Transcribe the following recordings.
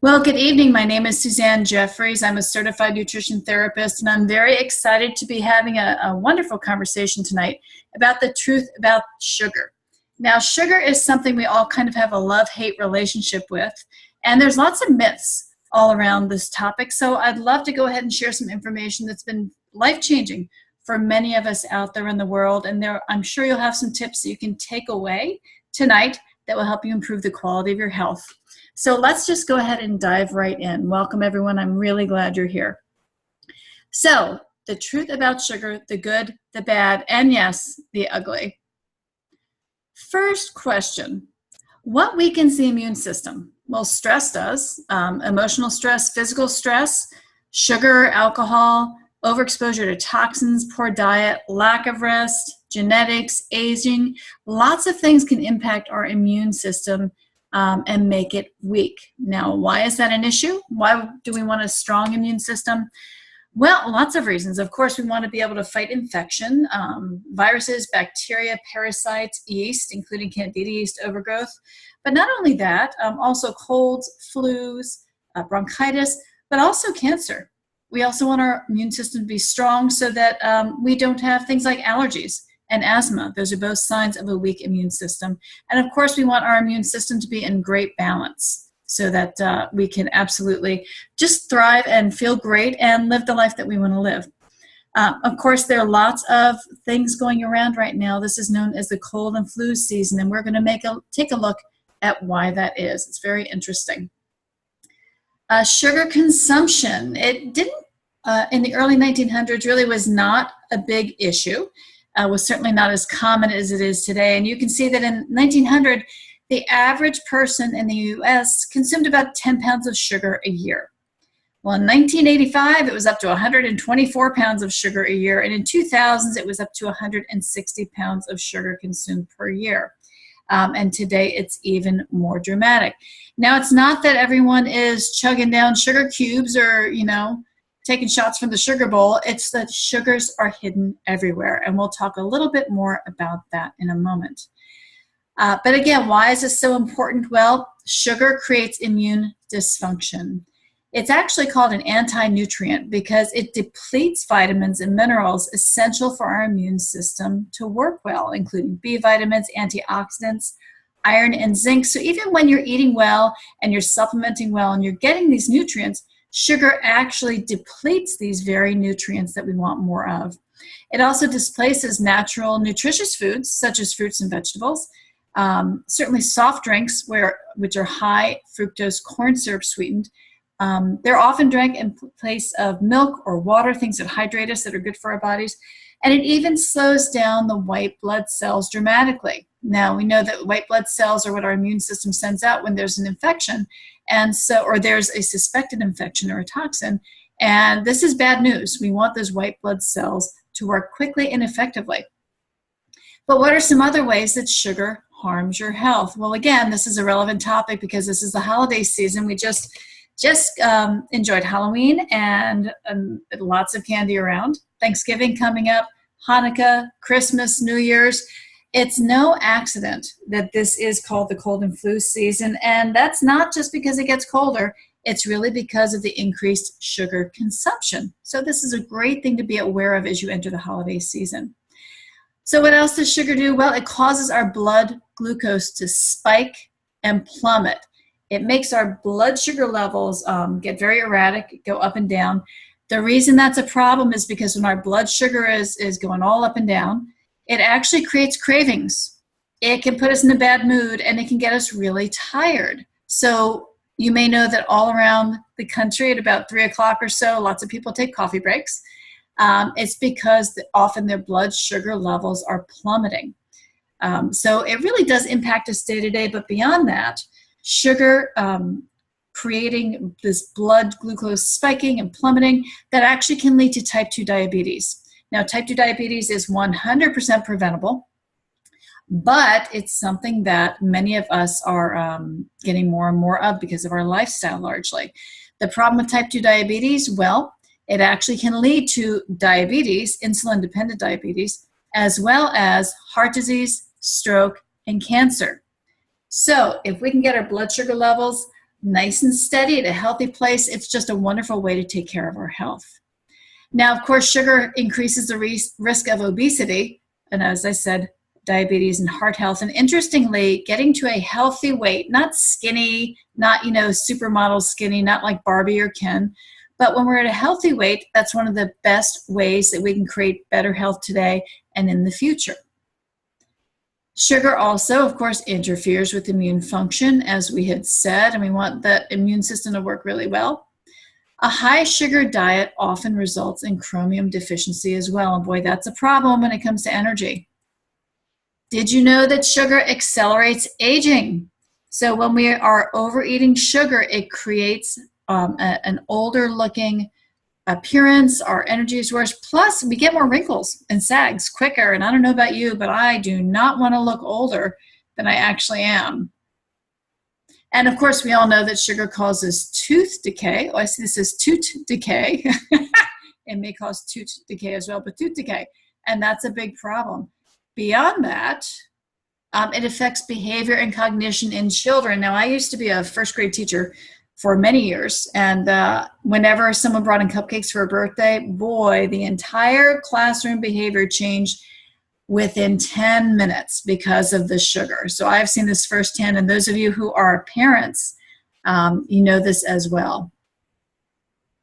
Well, good evening. My name is Suzanne Jeffries. I'm a certified nutrition therapist, and I'm very excited to be having a wonderful conversation tonight about the truth about sugar. Now, sugar is something we all kind of have a love-hate relationship with, and there's lots of myths all around this topic. So I'd love to go ahead and share some information that's been life-changing for many of us out there in the world, and I'm sure you'll have some tips that you can take away tonight that will help you improve the quality of your health. So let's just go ahead and dive right in. Welcome, everyone. I'm really glad you're here. So, the truth about sugar, the good, the bad, and yes, the ugly. First question, what weakens the immune system? Well, stress does. Emotional stress, physical stress, sugar, alcohol, overexposure to toxins, poor diet, lack of rest, genetics, aging. Lots of things can impact our immune system and make it weak. Now, why is that an issue? Why do we want a strong immune system? Well, lots of reasons. Of course, we want to be able to fight infection, viruses, bacteria, parasites, yeast, including candida yeast overgrowth. But not only that, also colds, flus, bronchitis, but also cancer. We also want our immune system to be strong so that we don't have things like allergies and asthma. Those are both signs of a weak immune system. And of course, we want our immune system to be in great balance so that we can absolutely just thrive and feel great and live the life that we want to live. Of course, there are lots of things going around right now. This is known as the cold and flu season, and we're going to take a look at why that is. It's very interesting. Sugar consumption. It didn't, in the early 1900s, really was not a big issue. Was certainly not as common as it is today. And you can see that in 1900, the average person in the U.S. consumed about 10 pounds of sugar a year. Well, in 1985, it was up to 124 pounds of sugar a year. And in 2000s, it was up to 160 pounds of sugar consumed per year. And today, it's even more dramatic. Now, it's not that everyone is chugging down sugar cubes or, taking shots from the sugar bowl. It's that sugars are hidden everywhere, and we'll talk a little bit more about that in a moment. But again, why is this so important? Well, sugar creates immune dysfunction. It's actually called an anti-nutrient because it depletes vitamins and minerals essential for our immune system to work well, including B vitamins, antioxidants, iron, and zinc. So even when you're eating well and you're supplementing well and you're getting these nutrients, sugar actually depletes these very nutrients that we want more of. It also displaces natural nutritious foods such as fruits and vegetables. Certainly soft drinks, which are high fructose corn syrup sweetened. They're often drank in place of milk or water, things that hydrate us, that are good for our bodies. And it even slows down the white blood cells dramatically. Now, we know that white blood cells are what our immune system sends out when there's an infection, or there's a suspected infection or a toxin. And this is bad news. We want those white blood cells to work quickly and effectively. But what are some other ways that sugar harms your health? Well, again, this is a relevant topic because this is the holiday season. We just enjoyed Halloween and lots of candy around. Thanksgiving coming up, Hanukkah, Christmas, New Year's. It's no accident that this is called the cold and flu season, and that's not just because it gets colder. It's really because of the increased sugar consumption. So this is a great thing to be aware of as you enter the holiday season. So what else does sugar do? Well, it causes our blood glucose to spike and plummet. It makes our blood sugar levels get very erratic, go up and down. The reason that's a problem is because when our blood sugar is going all up and down, it actually creates cravings. It can put us in a bad mood, and it can get us really tired. So you may know that all around the country at about 3 o'clock or so, lots of people take coffee breaks. It's because often their blood sugar levels are plummeting. So it really does impact us day to day, but beyond that, sugar creating this blood glucose spiking and plummeting that actually can lead to type 2 diabetes. Now, type 2 diabetes is 100% preventable, but it's something that many of us are getting more and more of because of our lifestyle largely. The problem with type 2 diabetes, well, it actually can lead to diabetes, insulin-dependent diabetes, as well as heart disease, stroke, and cancer. So if we can get our blood sugar levels nice and steady at a healthy place. It's just a wonderful way to take care of our health. Now, of course, sugar increases the risk of obesity, and as I said, diabetes and heart health. And interestingly, getting to a healthy weight, not skinny, not, supermodel skinny, not like Barbie or Ken, but when we're at a healthy weight, that's one of the best ways that we can create better health today and in the future. Sugar also, of course, interferes with immune function, as we had said, and we want the immune system to work really well. A high sugar diet often results in chromium deficiency as well, and boy, that's a problem when it comes to energy. Did you know that sugar accelerates aging? So when we are overeating sugar, it creates an older looking appearance, our energy is worse, plus we get more wrinkles and sags quicker. And I don't know about you, but I do not want to look older than I actually am. And of course, we all know that sugar causes tooth decay. Oh, I see this as tooth decay. It may cause tooth decay as well, but tooth decay. And that's a big problem. Beyond that, it affects behavior and cognition in children. Now, I used to be a first grade teacher for many years, and whenever someone brought in cupcakes for a birthday, boy, the entire classroom behavior changed within 10 minutes because of the sugar. So I've seen this firsthand, and those of you who are parents, you know this as well.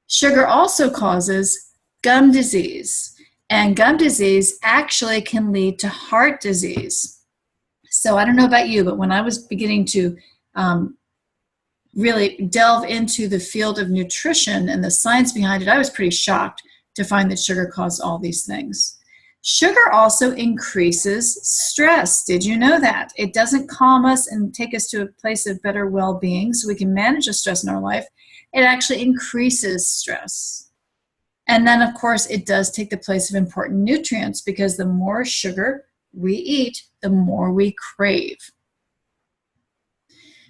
Sugar also causes gum disease, and gum disease actually can lead to heart disease. So I don't know about you, but when I was beginning to really delve into the field of nutrition and the science behind it, I was pretty shocked to find that sugar caused all these things. Sugar also increases stress. Did you know that? It doesn't calm us and take us to a place of better well-being so we can manage the stress in our life. It actually increases stress. And then, of course, it does take the place of important nutrients, because the more sugar we eat, the more we crave.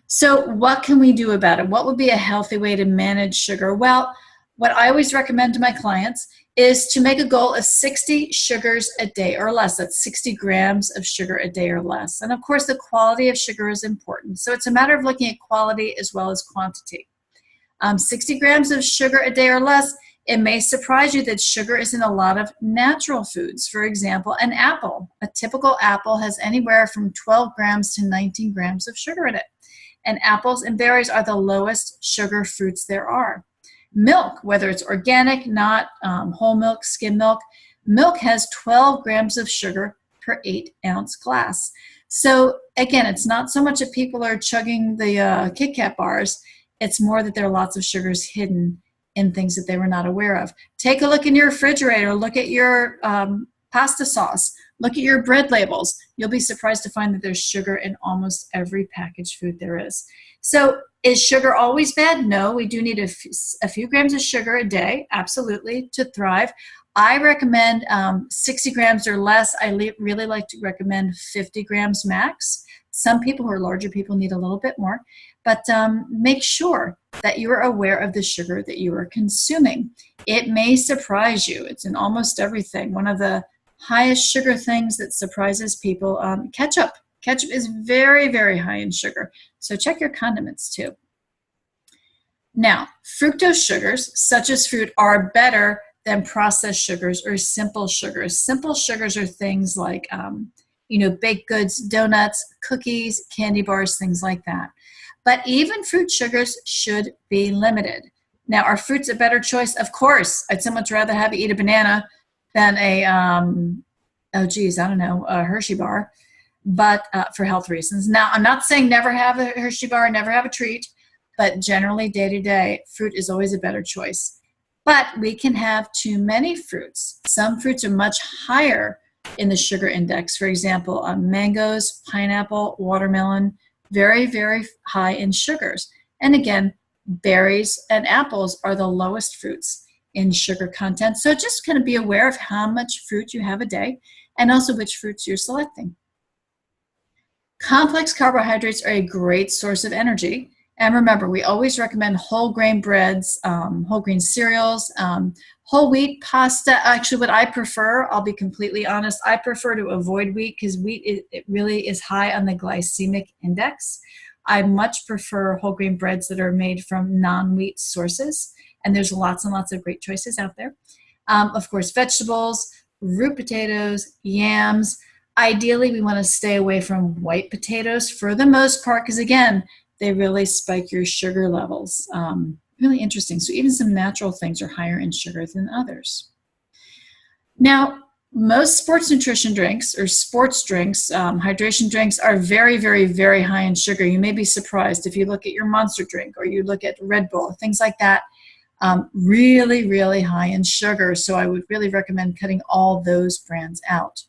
So what can we do about it? What would be a healthy way to manage sugar? Well, what I always recommend to my clients is to make a goal of 60 sugars a day or less. That's 60 grams of sugar a day or less. And of course, the quality of sugar is important. So it's a matter of looking at quality as well as quantity. 60 grams of sugar a day or less. It may surprise you that sugar is in a lot of natural foods. For example, an apple. A typical apple has anywhere from 12 grams to 19 grams of sugar in it. And apples and berries are the lowest sugar fruits there are. Milk, whether it's organic, not whole milk, skim milk, milk has 12 grams of sugar per 8-ounce glass. So again, it's not so much that people are chugging the Kit Kat bars. It's more that there are lots of sugars hidden in things that they were not aware of. Take a look in your refrigerator. Look at your pasta sauce. Look at your bread labels. You'll be surprised to find that there's sugar in almost every packaged food there is. So is sugar always bad? No, we do need a few grams of sugar a day, absolutely, to thrive. I recommend 60 grams or less. I really like to recommend 50 grams max. Some people who are larger people need a little bit more, but make sure that you are aware of the sugar that you are consuming. It may surprise you. It's in almost everything. One of the highest sugar things that surprises people, ketchup. Ketchup is very, very high in sugar. So check your condiments too. Now, fructose sugars, such as fruit, are better than processed sugars or simple sugars. Simple sugars are things like, baked goods, donuts, cookies, candy bars, things like that. But even fruit sugars should be limited. Now, are fruits a better choice? Of course. I'd so much rather have you eat a banana than a Hershey bar, but for health reasons. Now, I'm not saying never have a Hershey bar, never have a treat, but generally day to day, fruit is always a better choice. But we can have too many fruits. Some fruits are much higher in the sugar index. For example, mangoes, pineapple, watermelon, very, very high in sugars. And again, berries and apples are the lowest fruits in sugar content. So just kind of be aware of how much fruit you have a day and also which fruits you're selecting. Complex carbohydrates are a great source of energy. And remember, we always recommend whole grain breads, whole grain cereals, whole wheat pasta. Actually, what I prefer, I'll be completely honest, I prefer to avoid wheat because wheat it really is high on the glycemic index. I much prefer whole grain breads that are made from non-wheat sources, and there's lots and lots of great choices out there. Of course, vegetables, root potatoes, yams. Ideally, we want to stay away from white potatoes for the most part, because again, they really spike your sugar levels. Really interesting. So even some natural things are higher in sugar than others. Now, most sports nutrition drinks or sports drinks, hydration drinks, are very, very, very high in sugar. You may be surprised if you look at your Monster drink or you look at Red Bull, things like that. Really, really high in sugar. So I would really recommend cutting all those brands out.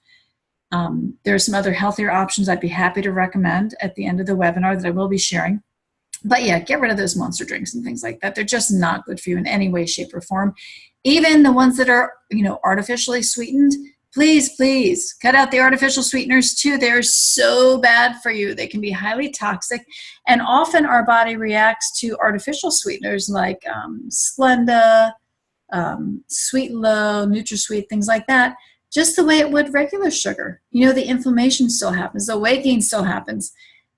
There are some other healthier options I'd be happy to recommend at the end of the webinar that I will be sharing. But yeah, get rid of those Monster drinks and things like that. They're just not good for you in any way, shape, or form. Even the ones that are, artificially sweetened, please cut out the artificial sweeteners too. They're so bad for you. They can be highly toxic. And often our body reacts to artificial sweeteners like Splenda, Sweet and Low, NutraSweet, things like that, just the way it would regular sugar. The inflammation still happens. The weight gain still happens.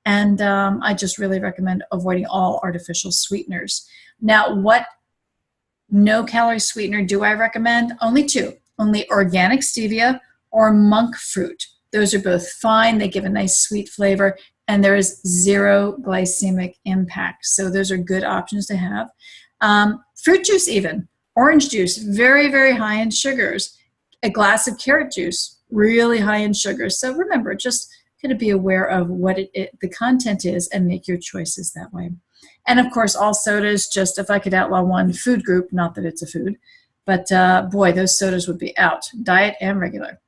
And I just really recommend avoiding all artificial sweeteners. Now, what no-calorie sweetener do I recommend? Only two. Only organic stevia or monk fruit. Those are both fine. They give a nice sweet flavor, and there is zero glycemic impact. So those are good options to have. Fruit juice even. Orange juice, very, very high in sugars. A glass of carrot juice, really high in sugars. So remember, just kind of be aware of what the content is and make your choices that way. And of course, all sodas, just if I could outlaw one food group, not that it's a food, but boy, those sodas would be out, diet and regular.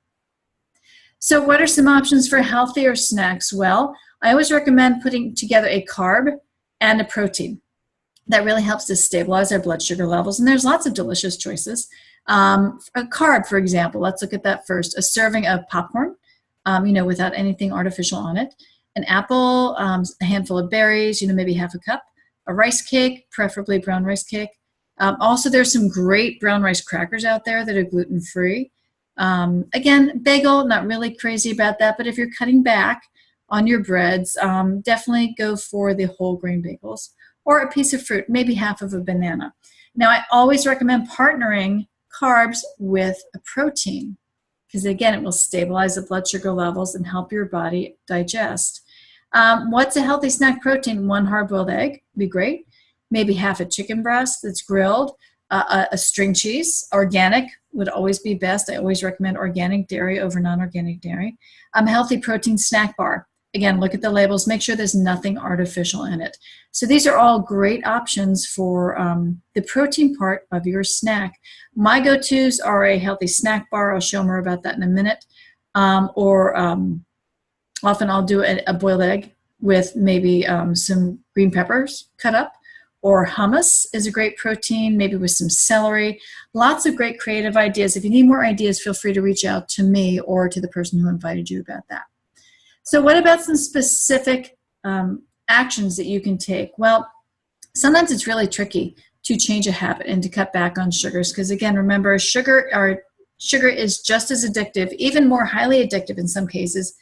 So what are some options for healthier snacks? Well, I always recommend putting together a carb and a protein. That really helps to stabilize our blood sugar levels, and there's lots of delicious choices. A carb, for example, let's look at that first. A serving of popcorn, without anything artificial on it. An apple, a handful of berries, maybe half a cup. A rice cake, preferably brown rice cake. Also, there's some great brown rice crackers out there that are gluten-free. Again, bagel, not really crazy about that, but if you're cutting back on your breads, definitely go for the whole grain bagels. Or a piece of fruit, maybe half of a banana. Now, I always recommend partnering carbs with a protein, because again, it will stabilize the blood sugar levels and help your body digest. What's a healthy snack protein? One hard-boiled egg would be great. Maybe half a chicken breast that's grilled. A string cheese, organic would always be best. I always recommend organic dairy over non-organic dairy. A healthy protein snack bar. Again, look at the labels. Make sure there's nothing artificial in it. So these are all great options for the protein part of your snack. My go-tos are a healthy snack bar. I'll show more about that in a minute. Often I'll do a boiled egg with maybe some green peppers cut up. Or hummus is a great protein, maybe with some celery. Lots of great creative ideas. If you need more ideas, feel free to reach out to me or to the person who invited you about that. So what about some specific actions that you can take? Well, sometimes it's really tricky to change a habit and to cut back on sugars because, again, remember, sugar is just as addictive, even more highly addictive in some cases,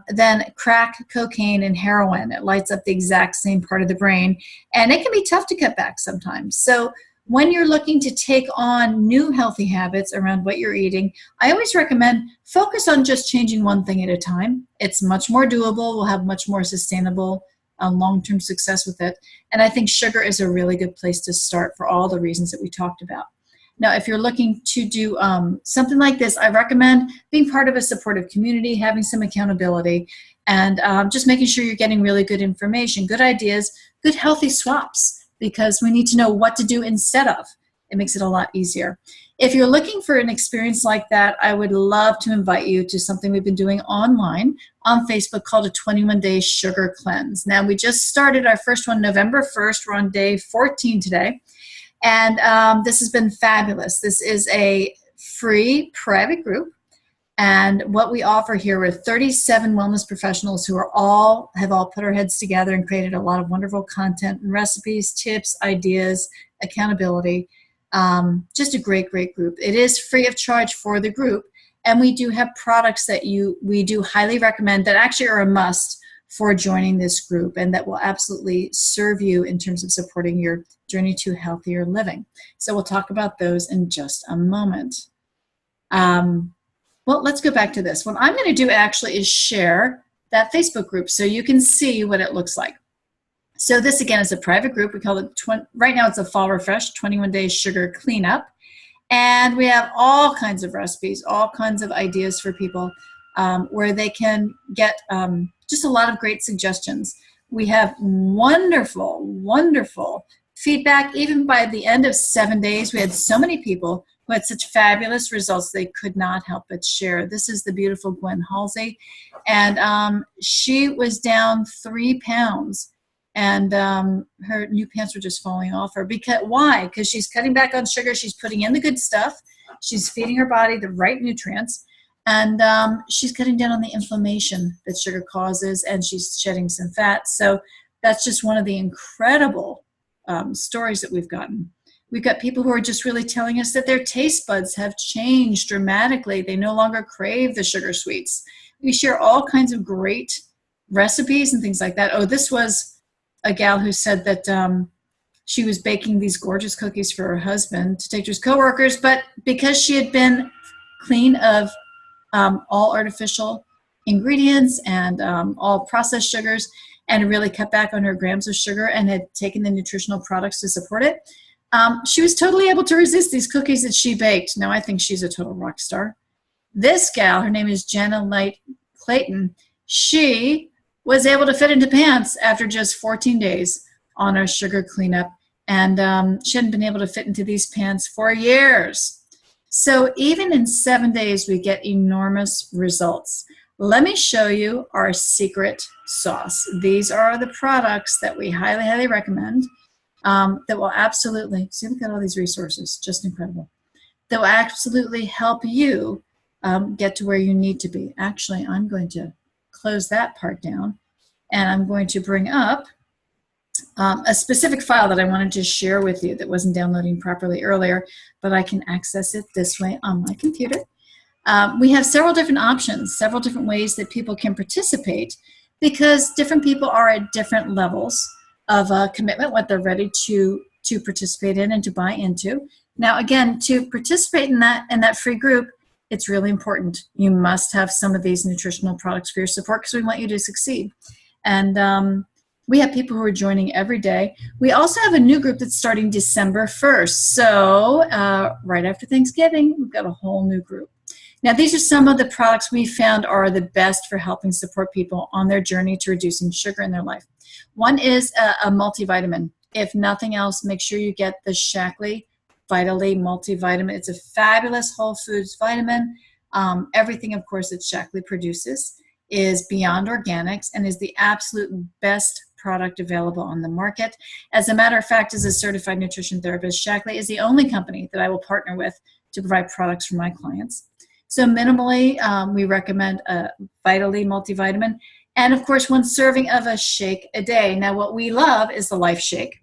than crack, cocaine, and heroin. It lights up the exact same part of the brain, and it can be tough to cut back sometimes. So when you're looking to take on new healthy habits around what you're eating, I always recommend focus on just changing one thing at a time. It's much more doable. We'll have much more sustainable long-term success with it. And I think sugar is a really good place to start for all the reasons that we talked about. Now, if you're looking to do something like this, I recommend being part of a supportive community, having some accountability, and just making sure you're getting really good information, good ideas, good healthy swaps, because we need to know what to do instead of. It makes it a lot easier. If you're looking for an experience like that, I would love to invite you to something we've been doing online on Facebook called a 21-day sugar cleanse. Now, we just started our first one November 1st. We're on day 14 today. And this has been fabulous. This is a free private group. And what we offer here are 37 wellness professionals who have all put our heads together and created a lot of wonderful content and recipes, tips, ideas, accountability. Just a great, great group. It is free of charge for the group. And we do have products that we do highly recommend that actually are a must for joining this group, and that will absolutely serve you in terms of supporting your journey to healthier living. So we'll talk about those in just a moment. Well, let's go back to this. What I'm going to do actually is share that Facebook group so you can see what it looks like. So this, again, is a private group. We call it, right now it's a Fall Refresh, 21 Days Sugar Cleanup. And we have all kinds of recipes, all kinds of ideas for people where they can get just a lot of great suggestions. We have wonderful, wonderful feedback. Even by the end of 7 days, we had so many people who had such fabulous results they could not help but share. This is the beautiful Gwen Halsey. And she was down 3 pounds. And her new pants were just falling off her. Why? Because she's cutting back on sugar. She's putting in the good stuff. She's feeding her body the right nutrients. And she's cutting down on the inflammation that sugar causes, and she's shedding some fat. So that's just one of the incredible stories that we've gotten. We've got people who are just really telling us that their taste buds have changed dramatically. They no longer crave the sugar sweets. We share all kinds of great recipes and things like that. Oh, this was a gal who said that she was baking these gorgeous cookies for her husband to take to his coworkers, but because she had been clean of all artificial ingredients and all processed sugars, and really cut back on her grams of sugar and had taken the nutritional products to support it, she was totally able to resist these cookies that she baked. Now I think she's a total rock star. This gal, her name is Jenna Light Clayton, she was able to fit into pants after just 14 days on our sugar cleanup. And she hadn't been able to fit into these pants for years. So even in 7 days, we get enormous results. Let me show you our secret sauce. These are the products that we highly, highly recommend that will absolutely, see, look at all these resources, just incredible, that will absolutely help you get to where you need to be. Actually, I'm going to close that part down, and I'm going to bring up a specific file that I wanted to share with you that wasn't downloading properly earlier, but I can access it this way on my computer. We have several different options, several different ways that people can participate, because different people are at different levels of commitment, what they're ready to participate in and to buy into. Now, again, to participate in that free group, it's really important. You must have some of these nutritional products for your support, because we want you to succeed. And we have people who are joining every day. We also have a new group that's starting December 1st. So right after Thanksgiving, we've got a whole new group. Now, these are some of the products we found are the best for helping support people on their journey to reducing sugar in their life. One is a multivitamin. If nothing else, make sure you get the Shaklee Vitally multivitamin. It's a fabulous whole foods vitamin. Everything, of course, that Shaklee produces is beyond organics and is the absolute best product available on the market. As a matter of fact, as a certified nutrition therapist, Shaklee is the only company that I will partner with to provide products for my clients. So minimally, we recommend a Vitally multivitamin, and of course, 1 serving of a shake a day. Now, what we love is the Life Shake.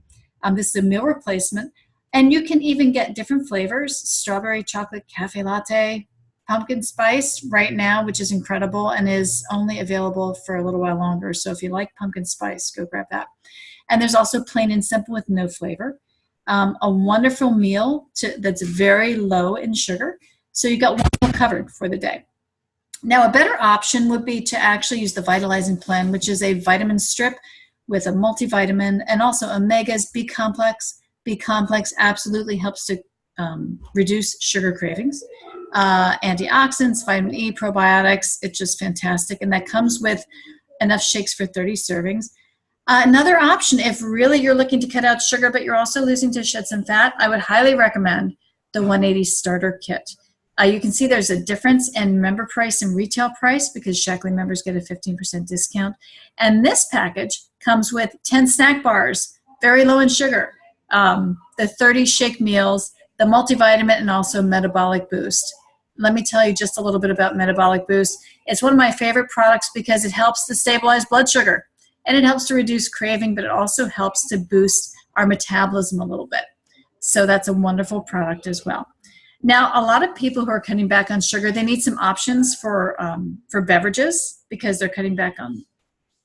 This is a meal replacement. And you can even get different flavors: strawberry, chocolate, cafe latte, pumpkin spice right now, which is incredible and is only available for a little while longer. So if you like pumpkin spice, go grab that. And there's also plain and simple with no flavor. A wonderful meal that's very low in sugar. So you got one meal covered for the day. Now, a better option would be to actually use the Vitalizing Plan, which is a vitamin strip with a multivitamin and also omegas, B complex. B complex absolutely helps to reduce sugar cravings. Antioxidants, vitamin E, probiotics, it's just fantastic. And that comes with enough shakes for 30 servings. Another option, if really you're looking to cut out sugar, but you're also losing to shed some fat, I would highly recommend the 180 Starter Kit. You can see there's a difference in member price and retail price because Shaklee members get a 15% discount. And this package comes with 10 snack bars, very low in sugar, the 30 shake meals, the multivitamin, and also Metabolic Boost. Let me tell you just a little bit about Metabolic Boost. It's one of my favorite products because it helps to stabilize blood sugar, and it helps to reduce craving, but it also helps to boost our metabolism a little bit. So that's a wonderful product as well. Now, a lot of people who are cutting back on sugar, they need some options for beverages because they're cutting back on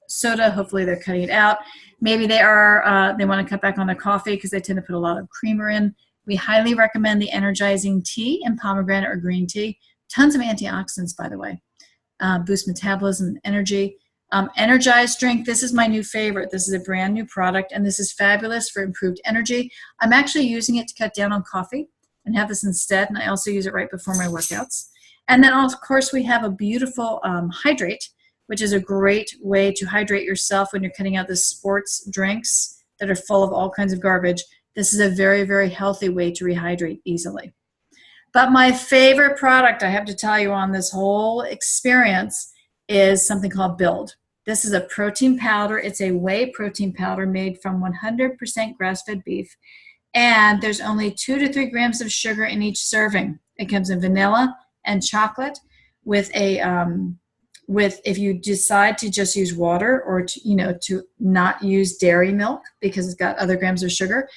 soda. Hopefully they're cutting it out. Maybe they are, they want to cut back on their coffee because they tend to put a lot of creamer in. We highly recommend the energizing tea and pomegranate or green tea. Tons of antioxidants, by the way. Boost metabolism and energy. Energized drink, this is my new favorite. This is a brand new product, and this is fabulous for improved energy. I'm actually using it to cut down on coffee and have this instead, and I also use it right before my workouts. And then, of course, we have a beautiful Hydrate, which is a great way to hydrate yourself when you're cutting out the sports drinks that are full of all kinds of garbage. This is a very, very healthy way to rehydrate easily. But my favorite product, I have to tell you, on this whole experience is something called Build. This is a protein powder. It's a whey protein powder made from 100% grass-fed beef. And there's only 2 to 3 grams of sugar in each serving. It comes in vanilla and chocolate with a, if you decide to just use water or to not use dairy milk because it's got other grams of sugar,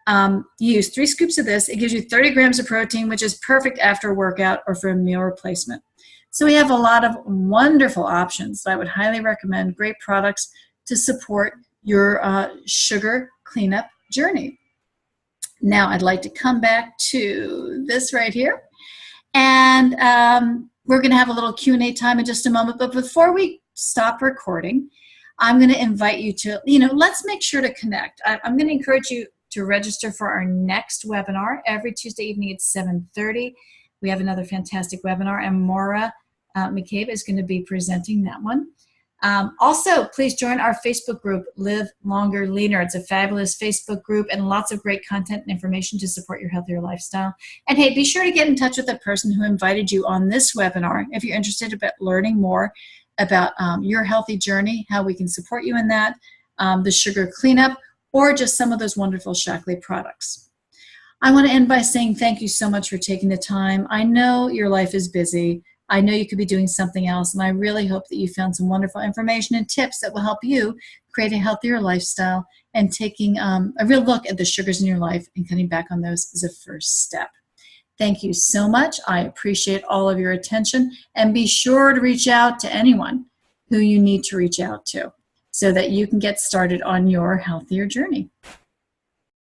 you use 3 scoops of this. It gives you 30 grams of protein, which is perfect after a workout or for a meal replacement. So we have a lot of wonderful options that I would highly recommend, great products to support your sugar cleanup journey. Now I'd like to come back to this right here. And we're going to have a little Q&A time in just a moment. But before we stop recording, I'm going to invite you to, let's make sure to connect. I'm going to encourage you to register for our next webinar every Tuesday evening at 7:30. We have another fantastic webinar, and Maura McCabe is going to be presenting that one. Also, please join our Facebook group, Live Longer Leaner. It's a fabulous Facebook group and lots of great content and information to support your healthier lifestyle. And hey, be sure to get in touch with the person who invited you on this webinar if you're interested about learning more about your healthy journey, how we can support you in that, the sugar cleanup, or just some of those wonderful Shaklee products. I want to end by saying thank you so much for taking the time. I know your life is busy. I know you could be doing something else, and I really hope that you found some wonderful information and tips that will help you create a healthier lifestyle and taking a real look at the sugars in your life and cutting back on those is a first step. Thank you so much. I appreciate all of your attention, and be sure to reach out to anyone who you need to reach out to so that you can get started on your healthier journey.